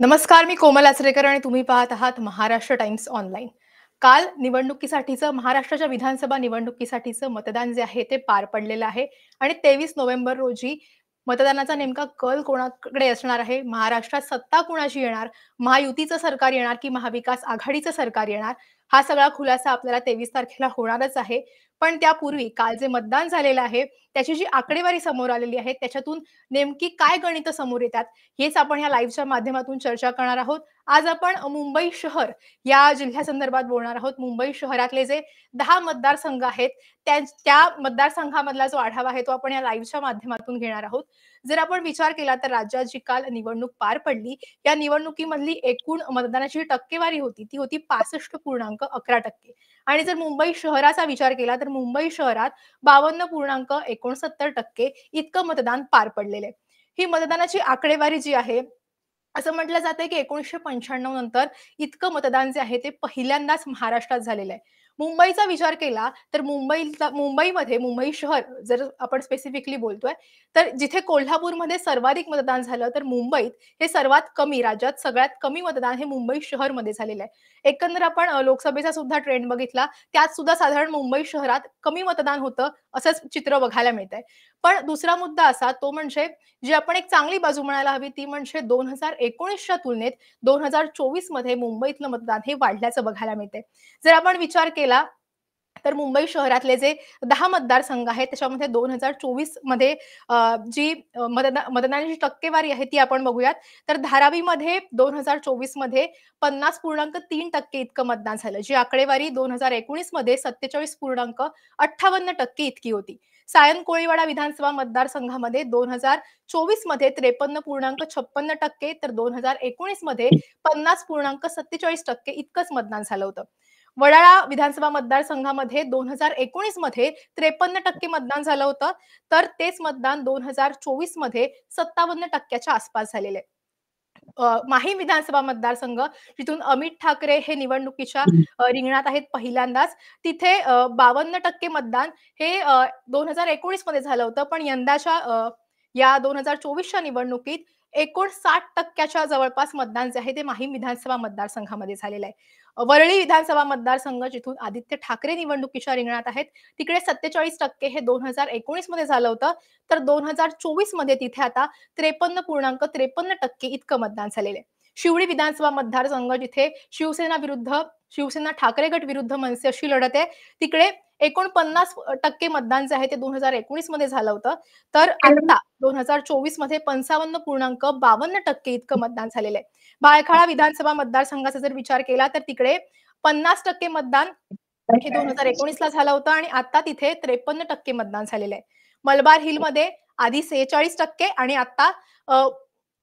नमस्कार, मी कोमल आचरेकर आणि तुम्ही पाहत आहात महाराष्ट्र टाइम्स ऑनलाईन. काल निवडणुकीसाठीचं महाराष्ट्राच्या विधानसभा निवडणुकीसाठीचं मतदान जे आहे ते पार पडलेलं आहे आणि 23 नोव्हेंबर रोजी मतदानाचा नेमका कल कोणाकडे असणार आहे, महाराष्ट्रात सत्ता कुणाची येणार, महायुतीचं सरकार येणार की महाविकास आघाडीचं सरकार येणार, हा सगळा खुलासा आपल्याला 23 तारखेला होणारच आहे. पण त्यापूर्वी काल जे मतदान झालेलं आहे, त्याची जी आकडेवारी समोर आलेली आहे, त्याच्यातून नेमकी काय गणितं समोर येतात, हेच आपण या लाईव्हच्या माध्यमातून चर्चा करणार आहोत. आज आपण मुंबई शहर या जिल्ह्यासंदर्भात बोलणार आहोत. मुंबई शहरातले जे 10 मतदारसंघ आहेत, त्या मतदारसंघामधला जो आढावा आहे, तो आपण या लाईव्हच्या माध्यमातून घेणार आहोत. जर आपण विचार केला तर राज्यात जी काल निवडणूक पार पडली, या निवडणुकीमधली एकूण मतदानाची टक्केवारी होती, ती होती 65.11% आणि जर मुंबई शहराचा विचार केला, तर मुंबई शहरात 52.69% इतकं मतदान पार पडलेलं आहे. ही मतदानाची आकडेवारी जी आहे, असं म्हटलं जातंय की 1995 नंतर इतकं मतदान जे आहे ते पहिल्यांदाच महाराष्ट्रात झालेलं आहे. मुंबईचा विचार केला तर मुंबईमध्ये मुंबई शहर जर आपण स्पेसिफिकली बोलतोय, तर जिथे कोल्हापूरमध्ये सर्वाधिक मतदान झालं, तर मुंबईत हे सर्वात कमी राज्यात सगळ्यात कमी मतदान हे मुंबई शहरमध्ये झालेलं आहे. एकंदर आपण लोकसभेचा सुद्धा ट्रेंड बघितला, त्यात सुद्धा साधारण मुंबई शहरात कमी मतदान होतं, असंच चित्र बघायला मिळतंय. पण दुसरा मुद्दा असा तो म्हणजे जी आपण एक चांगली बाजू म्हणायला हवी ती म्हणजे 2019च्या तुलनेत 2024 मध्ये मुंबईतलं मतदान हे वाढल्याचं बघायला मिळतंय. जर आपण विचार केला तर मुंबई शहरातले जे 10 मतदारसंघ आहेत त्याच्यामध्ये 2024 मध्ये जी मतदानाची टक्केवारी आहे ती आपण बघूयात. तर धारावीमध्ये 2024 मध्ये 50.3% इतकं मतदान झालं. जी आकडेवारी 2019 मध्ये 47.58% इतकी होती. सायन कोळीवाडा विधानसभा मतदारसंघामध्ये 2024 मध्ये 53.56% तर 2019 मध्ये 50.47% इतकंच मतदान झालं होतं. वडाळा विधानसभा मतदारसंघामध्ये 2019 मध्ये 53% मतदान झालं होतं, तर तेच मतदान 2024 मध्ये 57% आसपास झालेलं आहे. माहीम विधानसभा मतदारसंघ जिथून अमित ठाकरे हे निवडणुकीच्या रिंगणात आहेत पहिल्यांदाच. तिथे 52% मतदान हे 2019 मध्ये झालं होतं. पण यंदाच्या या 2024च्या निवडणुकीत एकूण 60% जवळपास मतदान जे आहे ते माहीम विधानसभा मतदारसंघामध्ये झालेलं आहे. वरळी विधानसभा मतदारसंघ जिथून आदित्य ठाकरे निवडणुकीच्या रिंगणात आहेत, तिकडे 47% हे 2019 मध्ये झालं होतं. तर 2024 मध्ये तिथे आता 53.53% इतकं मतदान झालेलं आहे. शिवडी विधानसभा मतदारसंघ जिथे शिवसेना ठाकरे गट विरुद्ध मनसे अशी लढत आहे. तिकडे 49% मतदान जे आहे ते 2019 मध्ये झालं होतं. तर आता 2024 मध्ये 55.52% इतकं मतदान झालेलं आहे. भायखळा विधानसभा मतदारसंघाचा जर विचार केला तर तिकडे 50% मतदान हे 2019 ला झालं होतं आणि आता तिथे 53% मतदान झालेलं आहे. मलबार हिलमध्ये आधी 46% आणि आता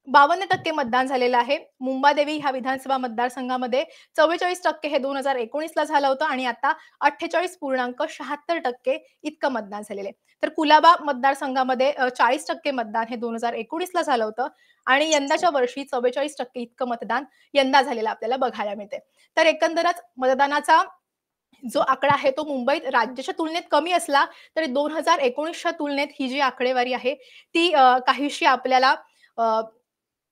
52% मतदान झालेलं आहे. मुंबादेवी ह्या विधानसभा मतदारसंघामध्ये 44% हे 2019 ला झालं होतं आणि आता 48.76% इतकं मतदान झालेलं आहे. तर कुलाबा मतदारसंघामध्ये 40% मतदान हे 2019 ला झालं होतं आणि यंदाच्या वर्षी 44% इतकं मतदान यंदा झालेलं आपल्याला बघायला मिळते. तर एकंदरच मतदानाचा जो आकडा आहे तो मुंबईत राज्याच्या तुलनेत कमी असला तरी 2019च्या तुलनेत ही जी आकडेवारी आहे ती काहीशी आपल्याला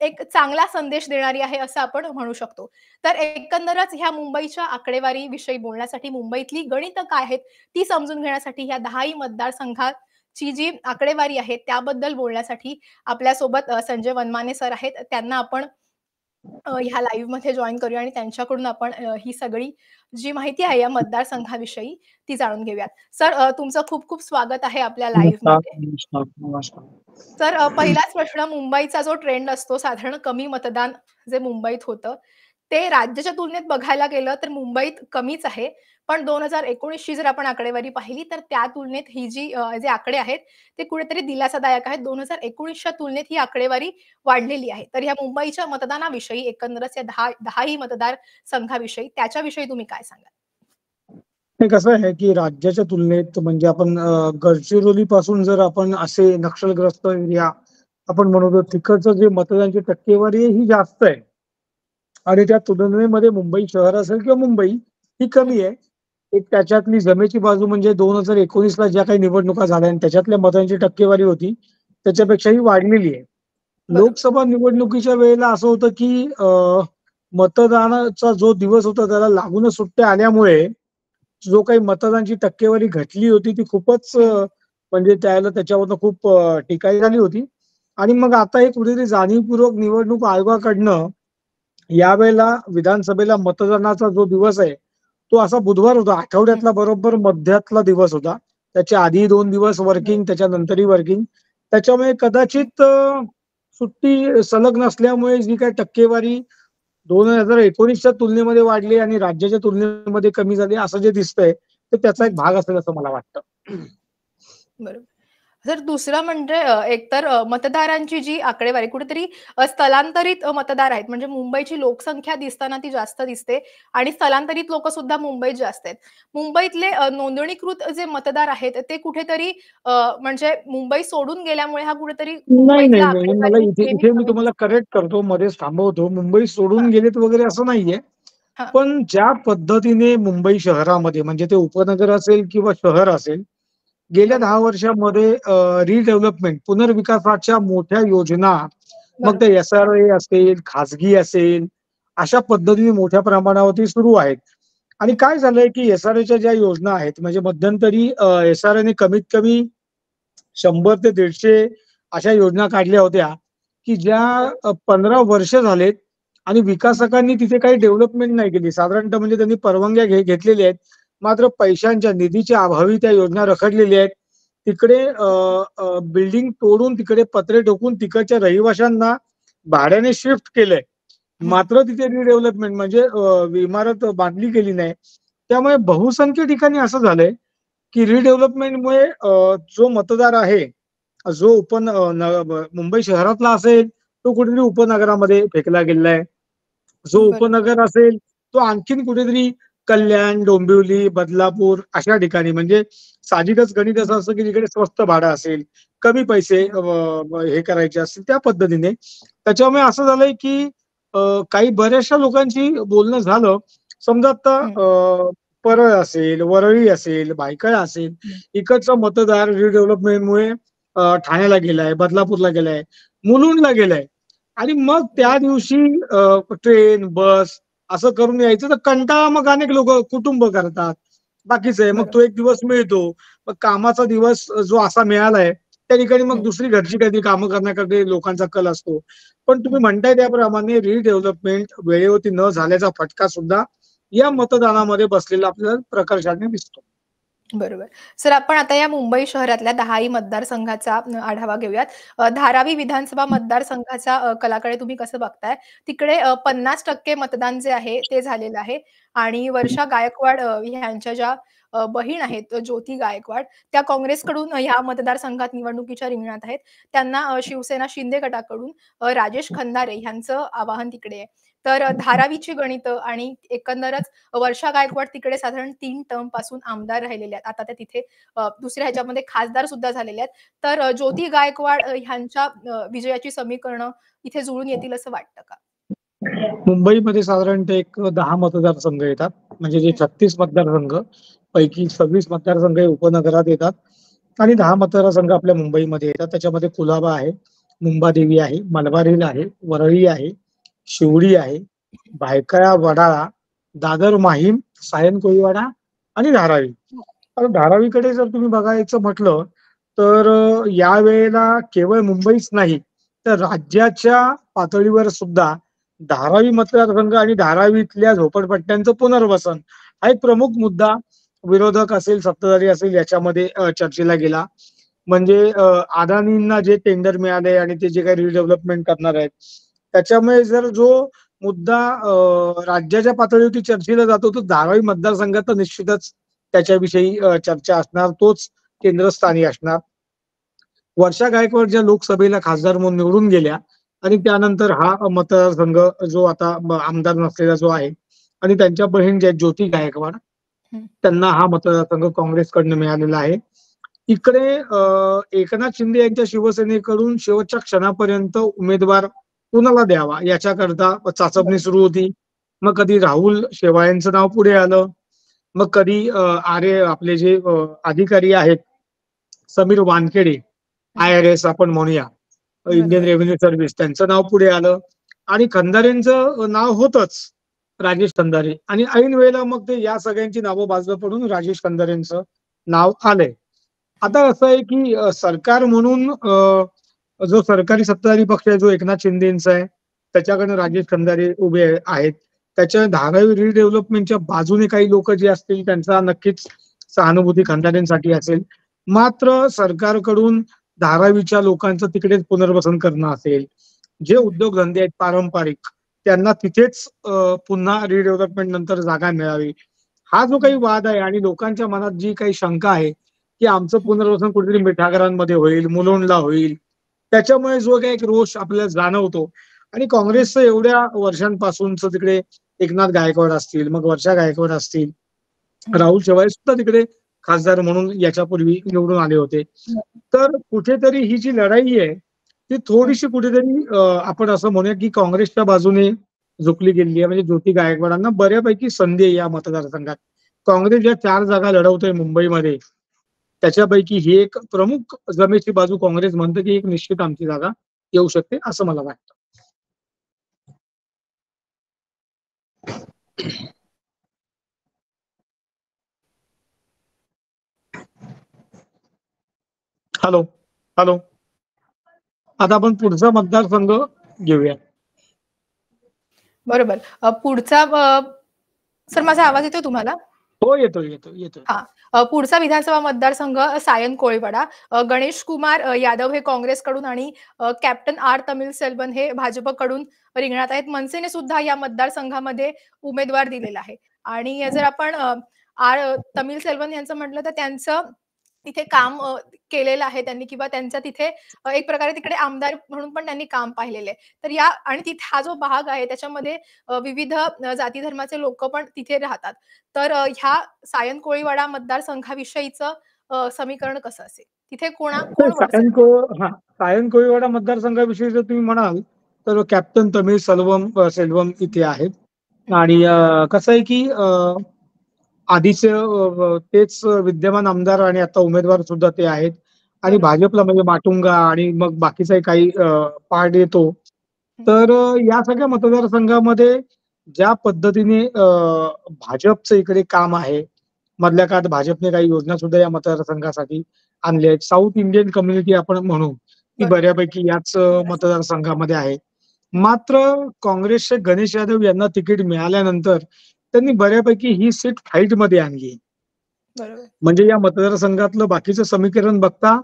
एक चांगला संदेश देणारी आहे असं आपण म्हणू शकतो. तर एकंदरच ह्या मुंबईच्या आकडेवारी विषयी बोलण्यासाठी मुंबईतली गणितं काय आहेत ती समजून घेण्यासाठी ह्या 10ही मतदारसंघाची जी आकडेवारी आहे त्याबद्दल बोलण्यासाठी आपल्यासोबत संजय वनमाने सर आहेत. त्यांना आपण ह्या लाईव्हमध्ये जॉइन करूया आणि त्यांच्याकडून आपण ही सगळी जी माहिती आहे या मतदारसंघाविषयी ती जाणून घेऊयात. सर तुमचं खूप खूप स्वागत आहे आपल्या नमस्कार, लाईव्हमध्ये. नमस्कार, नमस्कार. तर पहिलाच प्रश्न मुंबईचा जो ट्रेंड असतो साधारण कमी मतदान जे मुंबईत होतं, ते राज्याच्या तुलनेत बघायला गेलं तर मुंबईत कमीच आहे. पण 2019 ची जर आपण आकडेवारी पाहिली तर त्या तुलनेत ही जे आकडे आहेत ते कुठेतरी दिलासादायक आहेत. 2019च्या तुलनेत ही आकडेवारी वाढलेली आहे. तर ह्या मुंबईच्या मतदानाविषयी एकंदरच या 10ही मतदार संघाविषयी त्याच्याविषयी तुम्ही काय सांगाल? हे कसं आहे की राज्याच्या तुलनेत म्हणजे आपण गडचिरोली पासून जर आपण असे नक्षलग्रस्त एरिया आपण म्हणतो तिकडचं जे मतदानाची टक्केवारी आहे ही जास्त आहे आणि त्या तुलनेमध्ये मुंबई शहर असेल किंवा मुंबई ही कमी आहे. एक त्याच्यातली जमेची बाजू म्हणजे 2019 ला ज्या काही निवडणुका झाल्या आणि त्याच्यातल्या मतदानाची टक्केवारी होती त्याच्यापेक्षाही वाढलेली आहे. बरोबर. लोकसभा निवडणुकीच्या वेळेला असं होतं की मतदानाचा जो दिवस होता त्याला लागूनच सुट्ट्या आल्यामुळे जो काही मतदानाची टक्केवारी घटली होती ती खूपच हं. म्हणजे त्याच्यावरनं खूप टीका झाली होती. आणि मग आता हे कुठेतरी जाणीवपूर्वक निवडणूक आयोगाकडनं यावेळेला विधानसभेला मतदानाचा जो दिवस आहे, तो असा बुधवार होता. हं. आठवड्यातला बरोबर मध्यातला दिवस होता. त्याच्या आधी 2 दिवस बरोबर. वर्किंग, त्याच्यानंतरही वर्किंग. त्याच्यामुळे हं. कदाचित सुट्टी सलग नसल्यामुळे जी काही टक्केवारी 2019च्या तुलनेमध्ये वाढली आणि राज्याच्या तुलनेमध्ये कमी झाली असं जे दिसतंय, तर त्याचा हं. एक भाग असेल असं मला वाटतं. बरोबर. तर दुसरं म्हणजे एकतर मतदारांची जी आकडेवारी कुठेतरी स्थलांतरित मतदार आहेत. म्हणजे मुंबईची लोकसंख्या दिसताना ती जास्त दिसते आणि स्थलांतरित लोकं सुद्धा मुंबईत जास्त आहेत. मुंबईतले नोंदणीकृत जे मतदार आहेत ते कुठेतरी म्हणजे मुंबई सोडून गेल्यामुळे हा कुठेतरी नाही, नाही, मुंबईतल्या नाही. मला आकडेवारी इथे नेहमी इथे मी कमी तुम्हाला दिसते. करेक्ट करतो, मध्येच थांबवतो. मुंबई सोडून हां, गेलेत वगैरे असं नाहीये. हां. पण ज्या पद्धतीने मुंबई शहरामध्ये म्हणजे ते उपनगर असेल किंवा शहर असेल, गेल्या 10 बरोबर, वर्षामध्ये रिडेव्हलपमेंट, पुनर्विकासाच्या मोठ्या योजना, मग ते बरोबर. एस-आर-ए असेल, खाजगी असेल, अशा पद्धतीने मोठ्या प्रमाणावरती सुरू आहेत. आणि हं, काय झालंय, की एस-आर-एच्या ज्या योजना आहेत, म्हणजे मध्यंतरी एस-आर-एने कमीत कमी 100 ते 150 अशा योजना काढल्या होत्या, की ज्या बरोबर. 15 वर्ष झालेत आणि विकासकांनी तिथे काही डेव्हलपमेंट नाही केली. साधारणतः म्हणजे त्यांनी परवानग्या घेतलेल्या आहेत. मात्र पैशांच्या, निधीच्या अभावी त्या योजना रखडलेल्या आहेत. तिकडे बिल्डिंग तोडून तिकडे पत्रे ठोकून तिकडच्या रहिवाशांना भाड्याने शिफ्ट केलंय. हं, मात्र तिथे रिडेव्हलपमेंट म्हणजे इमारत बांधली गेली नाही. त्यामुळे बहुसंख्य ठिकाणी असं झालंय, की रिडेव्हलपमेंटमुळे जो मतदार आहे, जो मुंबई शहरातला असेल, तो कुठेतरी उपनगरामध्ये फेकला गेलेला आहे. जो बरोबर. उपनगर असेल, तो आणखीन कुठेतरी कल्याण, डोंबिवली, बदलापूर अशा ठिकाणी म्हणजे साहजिकच गणित हं, असं असतं, की जिकडे स्वस्त भाडं असेल, कमी पैसे बरोबर. हे करायचे असतील त्या पद्धतीने. त्याच्यामुळे असं झालंय, की अ, काही बऱ्याचशा लोकांशी बोलणं झालं. समजा आता हं, परळ असेल, वरळी असेल, भायखळा असेल, हं. इकडचा मतदार रिडेव्हलपमेंटमुळे ठाण्याला गेलाय, बदलापूरला गेलाय, मुलुंडला गेलाय. आणि मग त्या बरोबर. दिवशी ट्रेन, बस असं करून यायचं तर कंटाळा मग अनेक लोकं कुटुंब करतात. बाकीचं आहे. मग तो बरोबर. एक दिवस मिळतो. मग कामाचा दिवस जो असा मिळालाय, त्या ठिकाणी मग हं, दुसरी घरची काहीतरी कामं करण्याकडे लोकांचा कल असतो. पण तुम्ही हं. म्हणताय त्याप्रमाणे रिडेव्हलपमेंट वेळेवरती न झाल्याचा फटका सुद्धा या मतदानामध्ये बसलेला आपल्याला प्रकर्षाने दिसतो. बरोबर. सर आपण आता या मुंबई शहरातल्या 10ही मतदारसंघाचा आढावा घेऊयात. धारावी विधानसभा मतदारसंघाच्या कलाकडे तुम्ही कसं बघताय? तिकडे 50% मतदान जे आहे ते झालेलं आहे आणि वर्षा गायकवाड ह्यांच्या ज्या बहीण आहेत ज्योती गायकवाड, त्या काँग्रेसकडून ह्या मतदारसंघात निवडणुकीच्या रिंगणात आहेत. त्यांना शिवसेना शिंदे गटाकडून राजेश खंदारे ह्यांचं आवाहन तिकडे आहे. तर धारावीची गणितं आणि एकंदरच वर्षा गायकवाड तिकडे साधारण 3 टर्मपासून आमदार राहिलेले आहेत. आता त्या तिथे दुसऱ्या ह्याच्यामध्ये खासदार सुद्धा झालेले आहेत. तर ज्योती गायकवाड ह्यांच्या विजयाची समीकरणं इथे जुळून येतील असं वाटतं का? मुंबईमध्ये साधारणतः एक 10 मतदारसंघ येतात. म्हणजे जे हं, 36 मतदारसंघ पैकी 26 मतदारसंघ हे उपनगरात येतात आणि 10 बरोबर. मतदारसंघ आपल्या मुंबईमध्ये येतात. त्याच्यामध्ये कुलाबा आहे, मुंबादेवी आहे, मलबार हिल आहे, वरळी आहे, शिवडी आहे, भायखळा, वडाळा, दादर, माहीम, सायन कोळीवाडा आणि धारावी. आता धारावीकडे जर तुम्ही बघायचं म्हटलं, तर यावेळेला केवळ मुंबईच नाही, तर राज्याच्या पातळीवर सुद्धा धारावी मतदारसंघ आणि धारावीतल्या झोपडपट्ट्यांचं पुनर्वसन हा एक प्रमुख मुद्दा विरोधक असेल, सत्ताधारी असेल याच्यामध्ये चर्चेला गेला. म्हणजे अदानींना जे टेंडर मिळाले आणि ते जे काही रिडेव्हलपमेंट करणार आहेत, त्याच्यामुळे जर जो मुद्दा राज्याच्या पातळीवरती चर्चेला जातो, तो धारावी मतदारसंघात तर निश्चितच त्याच्याविषयी चर्चा असणार. तोच केंद्रस्थानी असणार. वर्षा गायकवाड ज्या लोकसभेला खासदार म्हणून निवडून गेल्या आणि त्यानंतर हा मतदारसंघ जो आता आमदार नसलेला जो आहे आणि त्यांच्या बहीण ज्या ज्योती गायकवाड, हं, त्यांना हा मतदारसंघ काँग्रेसकडनं मिळालेला आहे. इकडे एकनाथ शिंदे यांच्या शिवसेनेकडून शेवटच्या क्षणापर्यंत उमेदवार कुणाला द्यावा याच्याकरता चाचपणी बरोबर. सुरू होती. मग कधी राहुल शेवाळेंचं नाव पुढे आलं. मग कधी आरे आपले जे अधिकारी आहेत, समीर वानखेडे, हं, आय-आर-एस आपण म्हणूया. इंडियन बरोबर. रेव्हेन्यू सर्व्हिस त्यांचं नाव पुढे आलं आणि खंदारेंचं नाव होतच राजेश खंदारे आणि ऐन वेळेला मग ते या सगळ्यांची नावं बाजूला पडून राजेश खंदारेंचं नाव आलंय. हं, आता असं आहे की सरकार म्हणून जो सरकारी सत्ताधारी पक्ष आहे जो एकनाथ शिंदेचा आहे त्याच्याकडनं हं. राजेश खंदारे उभे आहेत. त्याच्या धारावी रिडेव्हलपमेंटच्या बाजूने काही लोक जे असतील त्यांचा नक्कीच सहानुभूती खंदारेंसाठी असेल. मात्र सरकारकडून धारावीच्या लोकांचं तिकडेच पुनर्वसन करणं असेल, जे हं, उद्योगधंदे आहेत पारंपरिक त्यांना तिथेच पुन्हा रिडेव्हलपमेंट नंतर जागा मिळावी. हा जो काही हं, वाद आहे आणि लोकांच्या मनात जी काही शंका आहे, की आमचं हं. पुनर्वसन कुठेतरी मिठागरांमध्ये होईल, मुलुंडला होईल. त्याच्यामुळे जो काही एक रोष आपल्याला जाणवतो आणि हं, काँग्रेसचं एवढ्या वर्षांपासूनच तिकडे एकनाथ गायकवाड असतील, मग वर्षा गायकवाड असतील, हं. राहुल शेवाळे सुद्धा तिकडे खासदार म्हणून याच्यापूर्वी निवडून आले होते. तर कुठेतरी ही जी लढाई आहे, ती हं. थोडीशी कुठेतरी आपण असं म्हणूया की काँग्रेसच्या बाजूने झुकली गेलेली आहे. म्हणजे ज्योती गायकवाडांना बऱ्यापैकी संधी आहे या मतदारसंघात. काँग्रेस ज्या 4 जागा लढवतोय मुंबईमध्ये, त्याच्यापैकी ही एक प्रमुख जमेची बाजू काँग्रेस म्हणतं की एक निश्चित आमची जागा येऊ शकते, असं मला वाटतं. Hello, hello. आता आपण पुढचा मतदारसंघ घेऊया. बरोबर. पुढचा सर माझा आवाज येतोय तुम्हाला? हो, येतोय, येतोय, येतोय. हां. पुढचा विधानसभा मतदारसंघ सायन कोळीवाडा. गणेश कुमार यादव हे काँग्रेसकडून आणि कॅप्टन आर. तमिलसेल्वन हे भाजपकडून रिंगणात आहेत. मनसेने सुद्धा या मतदारसंघामध्ये उमेदवार दिलेला आहे. आणि जर आपण आर. तमिलसेल्वन यांचं म्हटलं तर त्यांचं तिथे काम केलेलं आहे त्यांनी किंवा त्यांच्या तिथे एक प्रकारे तिकडे आमदार म्हणून पण त्यांनी काम पाहिलेलं आहे. तर या आणि तिथे हा जो भाग आहे त्याच्यामध्ये विविध जाती धर्माचे लोकं पण तिथे राहतात. तर ह्या सायन कोळीवाडा मतदारसंघाविषयीचं समीकरण कसं असेल? तिथे तर कोण वरचढ हां, सायन कोळीवाडा मतदारसंघाविषयी जर तुम्ही म्हणाल, तर कॅप्टन तमिळ सेल्वम इथे आहेत. हं, आणि कसं आहे की आधीचे तेच विद्यमान आमदार आणि आता उमेदवार सुद्धा ते आहेत. आणि बरोबर. भाजपला म्हणजे माटुंगा आणि मग बाकीचाही काही पार्ट येतो. हं, तर या सगळ्या मतदारसंघामध्ये ज्या पद्धतीने भाजपचं इकडे काम आहे, मधल्या काळात भाजपने काही योजना सुद्धा या मतदारसंघासाठी आणल्या आहेत. साउथ इंडियन कम्युनिटी आपण म्हणू, ती बरोबर. बऱ्यापैकी याच मतदारसंघ. मतदारसंघामध्ये आहे. हं, मात्र काँग्रेसचे गणेश यादव यांना तिकीट मिळाल्यानंतर त्यांनी हं. बऱ्यापैकी ही सीट फाईटमध्ये आणली. बरोबर. म्हणजे या मतदारसंघातलं बाकीचं समीकरण बघता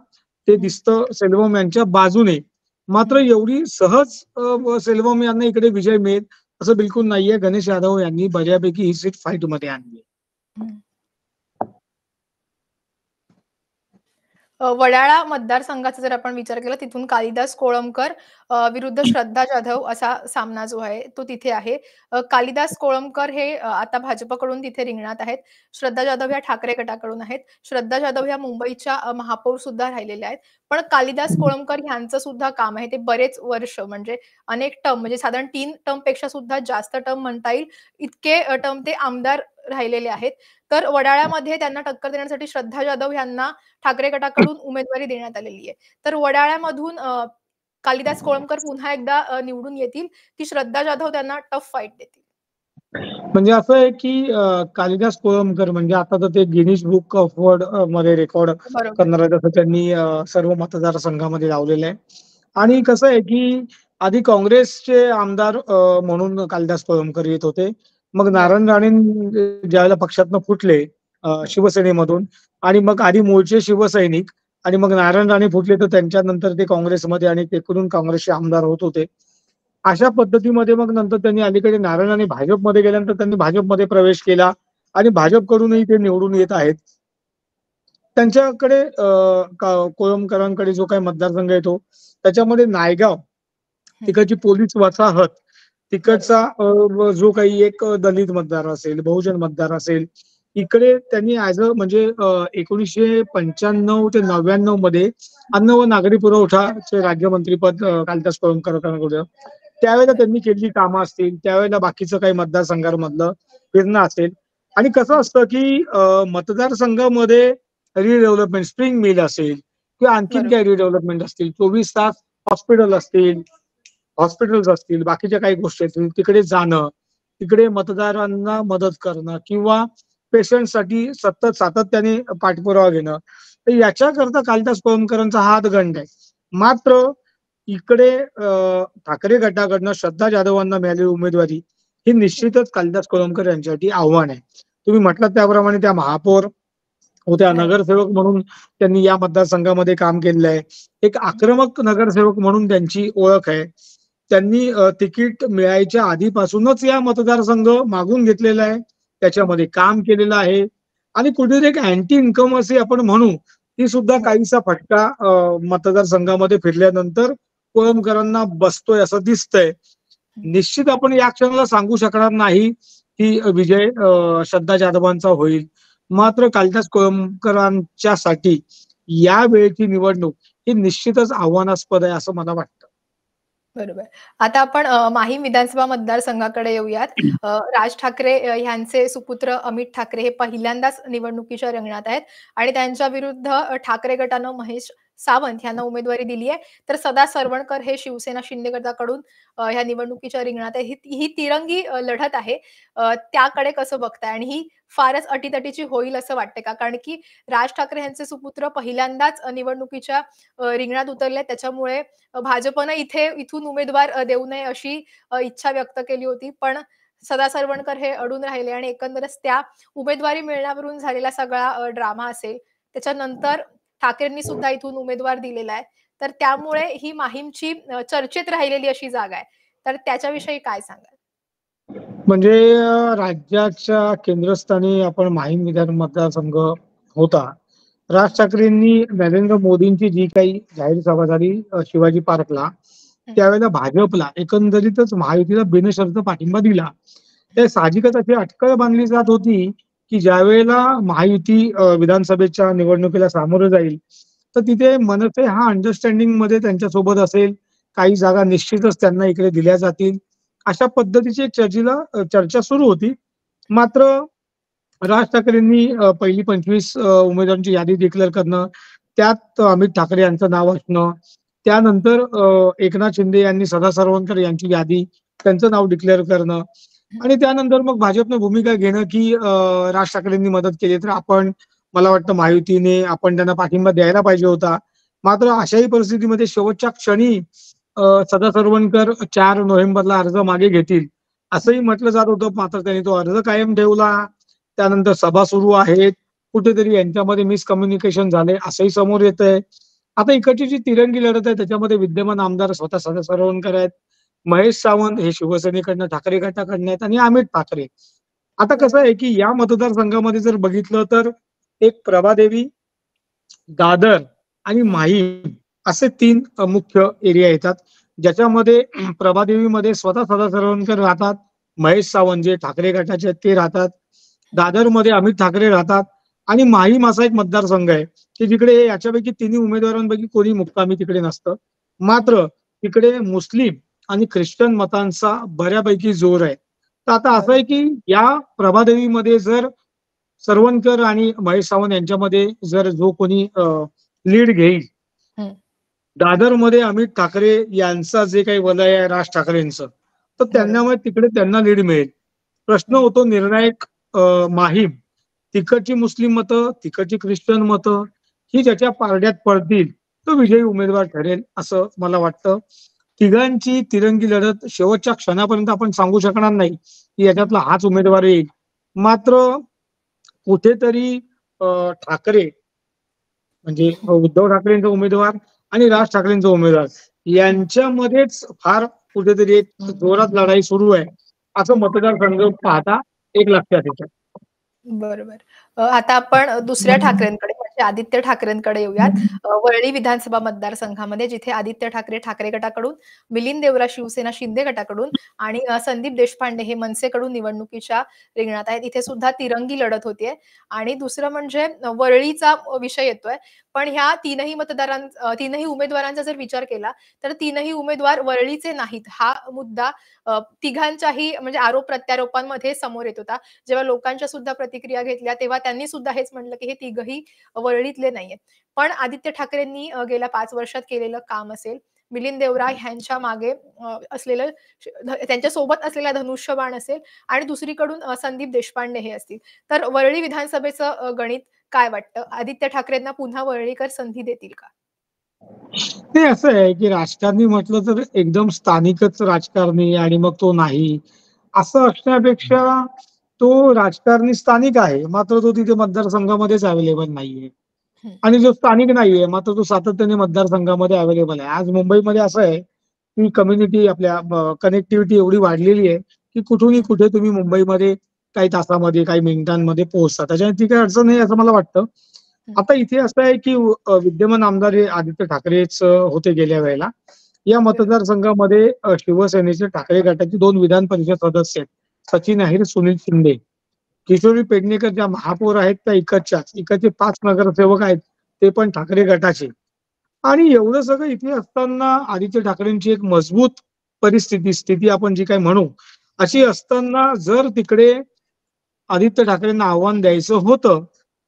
ते हं, दिसतं सेल्वम यांच्या बाजूने. मात्र हं, एवढी सहज सेल्वम यांना इकडे विजय मिळेल असं बिलकुल नाहीये. गणेश यादव यांनी बऱ्यापैकी ही सीट फाईटमध्ये आणली. हं. वडाळा मतदारसंघाचा जर आपण विचार केला तिथून कालिदास कोळंबकर विरुद्ध श्रद्धा जाधव असा सामना जो आहे तो तिथे आहे. कालिदास कोळंबकर हे आता भाजपकडून तिथे रिंगणात आहेत. श्रद्धा जाधव ह्या ठाकरे गटाकडून आहेत. श्रद्धा जाधव ह्या मुंबईच्या महापौर सुद्धा राहिलेल्या आहेत. पण कालिदास कोळंबकर ह्यांचं सुद्धा काम आहे ते बरेच वर्ष म्हणजे अनेक टर्म म्हणजे साधारण 3 टर्मपेक्षा सुद्धा जास्त टर्म म्हणता येईल इतके टर्म ते आमदार राहिलेले आहेत. तर वडाळ्यामध्ये त्यांना टक्कर देण्यासाठी श्रद्धा जाधव यांना ठाकरे गटाकडून उमेदवारी देण्यात आलेली आहे. तर वडाळ्यामधून कालिदास कोळंबकर पुन्हा एकदा निवडून येतील, की श्रद्धा जाधव त्यांना टफ फाईट देतील. म्हणजे असं आहे की कालिदास कोळंबकर म्हणजे आता तर ते गिनीज बुक ऑफ वर्ल्ड मध्ये रेकॉर्ड बरोबर. करणार आहेत असं त्यांनी सर्व मतदारसंघामध्ये लावलेलं आहे. आणि बरोबर. कसं आहे की आधी काँग्रेसचे आमदार म्हणून कालिदास कोळंबकर येत होते. मग बरोबर. नारायण राणे ज्यावेळेला पक्षातनं फुटले हं. शिवसेनेमधून आणि मग आधी मूळचे शिवसैनिक आणि मग नारायण राणे फुटले तर त्यांच्यानंतर ते काँग्रेसमध्ये आणि तिकडून काँग्रेसचे आमदार होत होते. अशा पद्धतीमध्ये मग नंतर त्यांनी अलीकडे नारायण राणे भाजपमध्ये गेल्यानंतर त्यांनी भाजपमध्ये प्रवेश केला आणि हं. भाजपकडूनही ते निवडून येत आहेत. त्यांच्याकडे कोळंबकरांकडे जो काही मतदारसंघ येतो, त्याच्यामध्ये नायगाव, हं. तिकडची पोलीस वसाहत, बरोबर. तिकडचा जो काही एक दलित मतदार असेल, बहुजन मतदार असेल, इकडे त्यांनी ॲज अ म्हणजे 1995 ते 99 मध्ये अन्न व नागरी पुरवठाचे राज्यमंत्रीपद कालिदास कोळंबकरांकडे होतं. त्यावेळेला बरोबर. त्यांनी केलेली कामं असतील, त्यावेळेला बाकीचं काही मतदारसंघांमधलं फिरणं असेल आणि कसं हं. असतं, की मतदारसंघामध्ये रिडेव्हलपमेंट, स्प्रिंग मिल असेल किंवा आणखीन बरोबर. काही रिडेव्हलपमेंट असतील, 24 तास हॉस्पिटल असतील, हॉस्पिटल्स असतील, बाकीच्या काही गोष्टी असतील, तिकडे जाणं, तिकडे मतदारांना मदत करणं किंवा पेशंटसाठी सातत्याने पाठपुरावा घेणं. तर याच्याकरता कालिदास कोळंबकरांचा हा हातखंड आहे. मात्र इकडे ठाकरे गटाकडनं श्रद्धा जाधवांना मिळालेली उमेदवारी ही निश्चितच कालिदास कोळंबकर यांच्यासाठी आव्हान आहे. तुम्ही म्हटलात त्याप्रमाणे त्या महापौर होत्या, राइट. नगरसेवक म्हणून त्यांनी या मतदारसंघामध्ये काम केलेलं आहे. एक आक्रमक नगरसेवक म्हणून त्यांची ओळख आहे. त्यांनी तिकीट मिळायच्या आधीपासूनच या मतदारसंघ मागून घेतलेला आहे. त्याच्यामध्ये काम केलेलं आहे आणि कुठेतरी एक अँटी इन्कम असे आपण म्हणू, ती सुद्धा हो. काहीसा फटका मतदारसंघामध्ये फिरल्यानंतर कोळंबकरांना बसतोय असं दिसतंय. हं. निश्चित आपण या क्षणाला सांगू शकणार नाही, की विजय श्रद्धा जाधवांचा होईल. मात्र कालिदास कोळंबकरांच्यासाठी या वेळेची निवडणूक ही निश्चितच आव्हानास्पद आहे असं मला वाटतं. बरोबर. आता आपण माहीम विधानसभा मतदारसंघाकडे येऊयात. राज ठाकरे ह्यांचे सुपुत्र अमित ठाकरे हे पहिल्यांदाच निवडणुकीच्या रिंगणात आहेत आणि त्यांच्या विरुद्ध ठाकरे गटानं महेश सावंत यांना उमेदवारी दिली आहे. तर सदा सरवणकर हे शिवसेना शिंदे गटाकडून ह्या निवडणुकीच्या रिंगणात आहे. ही ही तिरंगी लढत आहे. त्याकडे कसं बघताय? आणि ही फारच अटीतटीची होईल असं वाटतंय का? कारण की राज ठाकरे यांचे सुपुत्र पहिल्यांदाच निवडणुकीच्या रिंगणात उतरले. त्याच्यामुळे भाजपनं इथून उमेदवार देऊ नये अशी इच्छा व्यक्त केली होती. पण सदा सरवणकर हे अडून राहिले आणि एकंदरच त्या उमेदवारी मिळण्यावरून झालेला सगळा ड्रामा असेल. त्याच्यानंतर ठाकरेंनी सुद्धा इथून उमेदवार दिलेला आहे. तर त्यामुळे ही माहीमची चर्चेत राहिलेली अशी जागा आहे. तर त्याच्याविषयी काय सांगाल? म्हणजे राज्याच्या केंद्रस्थानी आपण माहीम विधान मतदारसंघ होता. राज ठाकरेंनी नरेंद्र मोदींची जी काही जाहीर सभा झाली शिवाजी पार्कला, हं, त्यावेळेला भाजपला एकंदरीतच महायुतीला बिनशर्त पाठिंबा दिला. ते साहजिकच अशी अटकळ बांधली जात होती, की ज्यावेळेला महायुती विधानसभेच्या निवडणुकीला सामोरं जाईल, तर तिथे मनसे हा अंडरस्टँडिंगमध्ये त्यांच्यासोबत असेल. काही जागा निश्चितच त्यांना इकडे दिल्या जातील. अशा पद्धतीची एक चर्चा सुरू होती. मात्र राज ठाकरेंनी पहिली 25 उमेदवारांची यादी डिक्लेअर करणं, त्यात अमित ठाकरे यांचं नाव असणं, त्यानंतर एकनाथ शिंदे यांनी सदा सरवणकर यांची यादी, त्यांचं नाव डिक्लेअर करणं हं. आणि त्यानंतर मग भाजपनं भूमिका घेणं, की राज ठाकरेंनी मदत केली तर मला वाटतं महायुतीने आपण त्यांना पाठिंबा द्यायला पाहिजे होता. मात्र अशाही परिस्थितीमध्ये शेवटच्या क्षणी सदा सरवणकर 4 नोव्हेंबरला अर्ज मागे घेतील, असंही म्हटलं जात होतं. मात्र त्यांनी तो अर्ज कायम ठेवला. त्यानंतर सभा सुरू आहेत. कुठेतरी यांच्यामध्ये मिसकम्युनिकेशन झालंय असंही समोर येतंय. आता इकडची जी तिरंगी लढत आहे त्याच्यामध्ये विद्यमान आमदार स्वतः सदा सरवणकर आहेत. महेश सावंत हे शिवसेनेकडनं, ठाकरे गटाकडनं आहेत आणि अमित ठाकरे. आता कसं बरोबर. आहे, की या मतदारसंघामध्ये जर बघितलं तर एक प्रभादेवी, दादर आणि हं. माहीम असे 3 मुख्य एरिया येतात. ज्याच्यामध्ये प्रभादेवीमध्ये स्वतः सदा सरवणकर राहतात. महेश सावंत जे ठाकरे गटाचे आहेत ते राहतात. दादरमध्ये अमित ठाकरे राहतात आणि माहीम असा एक मतदारसंघ आहे, की जिकडे याच्यापैकी तिन्ही उमेदवारांपैकी कोणी मुक्कामी तिकडे नसतं. मात्र तिकडे मुस्लिम आणि ख्रिश्चन मतांचा बऱ्यापैकी जोर आहे. तर आता असं बरोबर. आहे, की या प्रभादेवीमध्ये जर सरवणकर आणि महेश सावंत यांच्यामध्ये जर जो कोणी लीड घेईल, हं. दादरमध्ये अमित ठाकरे यांचा जे काही वलय आहे राज ठाकरेंचं, तर त्यांना बरोबर. मग तिकडे त्यांना लीड मिळेल. प्रश्न हं. होतो निर्णायक माहीम. तिकडची मुस्लिम मतं, तिकडची ख्रिश्चन मतं ही ज्याच्या पारड्यात पडतील, तो विजयी उमेदवार ठरेल असं मला वाटतं. तिघांची तिरंगी लढत शेवटच्या क्षणापर्यंत आपण सांगू शकणार नाही, की हं. याच्यातला हाच उमेदवार येईल. मात्र कुठेतरी ठाकरे म्हणजे उद्धव ठाकरेंचा उमेदवार आणि राज ठाकरेंचा उमेदवार हं. यांच्यामध्येच फार कुठेतरी एक जोरात लढाई सुरू आहे, असं मतदारसंघ पाहता एक लक्षात येतं. बरोबर. आता आपण दुसऱ्या ठाकरेंकडे म्हणजे आदित्य ठाकरेंकडे येऊयात. वरळी विधानसभा मतदारसंघामध्ये जिथे आदित्य ठाकरे ठाकरे गटाकडून, मिलिंद देवरा शिवसेना शिंदे गटाकडून आणि संदीप देशपांडे हे मनसेकडून निवडणुकीच्या रिंगणात आहेत. इथे सुद्धा तिरंगी लढत होतीये आणि दुसरं म्हणजे वरळीचा विषय येतोय. पण ह्या तीनही उमेदवारांचा जर विचार केला, तर तीनही उमेदवार वरळीचे नाहीत. हा मुद्दा तिघांच्याही म्हणजे आरोप-प्रत्यारोपांमध्ये समोर येत होता. जेव्हा लोकांच्या सुद्धा प्रतिक्रिया घेतल्या, तेव्हा त्यांनी सुद्धा हेच म्हटलं, की हे तिघही वरळीतले नाहीयेत. पण आदित्य ठाकरेंनी गेल्या 5 वर्षात केलेलं काम असेल, मिलिंद देवरा ह्यांच्या मागे असलेलं त्यांच्या सोबत असलेला धनुष्यबाण असेल आणि दुसरीकडून संदीप देशपांडे हे असतील. तर वरळी विधानसभेचं गणित काय वाटतं? आदित्य ठाकरेंना पुन्हा वरळीकर संधी देतील का? ते असं आहे, की राजकारणी म्हटलं तर एकदम स्थानिकच राजकारणी आणि मग तो नाही, असं असण्यापेक्षा तो राजकारणी स्थानिक आहे, मात्र तो तिथे मतदारसंघामध्येच अवेलेबल नाहीये. हं, आणि जो स्थानिक नाहीये, मात्र तो सातत्याने मतदारसंघामध्ये अवेलेबल आहे. आज मुंबईमध्ये असं आहे, की कम्युनिटी आपल्या कनेक्टिव्हिटी एवढी वाढलेली आहे, की कुठूनही हं, कुठे तुम्ही मुंबईमध्ये काही तासामध्ये, काही मिनिटांमध्ये पोहोचता. त्याच्यामुळे ती काही अडचण नाही असं मला वाटतं. हं. आता इथे असं आहे, की विद्यमान आमदार हे आदित्य ठाकरेच होते गेल्या वेळेला. या बरोबर. मतदारसंघामध्ये शिवसेनेचे ठाकरे गटाचे 2 विधान परिषद सदस्य आहेत. सचिन अहिर, सुनील शिंदे. किशोरी पेडणेकर ज्या महापौर आहेत त्या इकडच्याच. इकडचे 5 नगरसेवक आहेत, ते पण ठाकरे गटाचे. आणि एवढं सगळं इथे असताना आदित्य ठाकरेंची एक मजबूत स्थिती आपण जी काही म्हणू, अशी हं, असताना जर तिकडे आदित्य ठाकरेंना आव्हान द्यायचं होतं,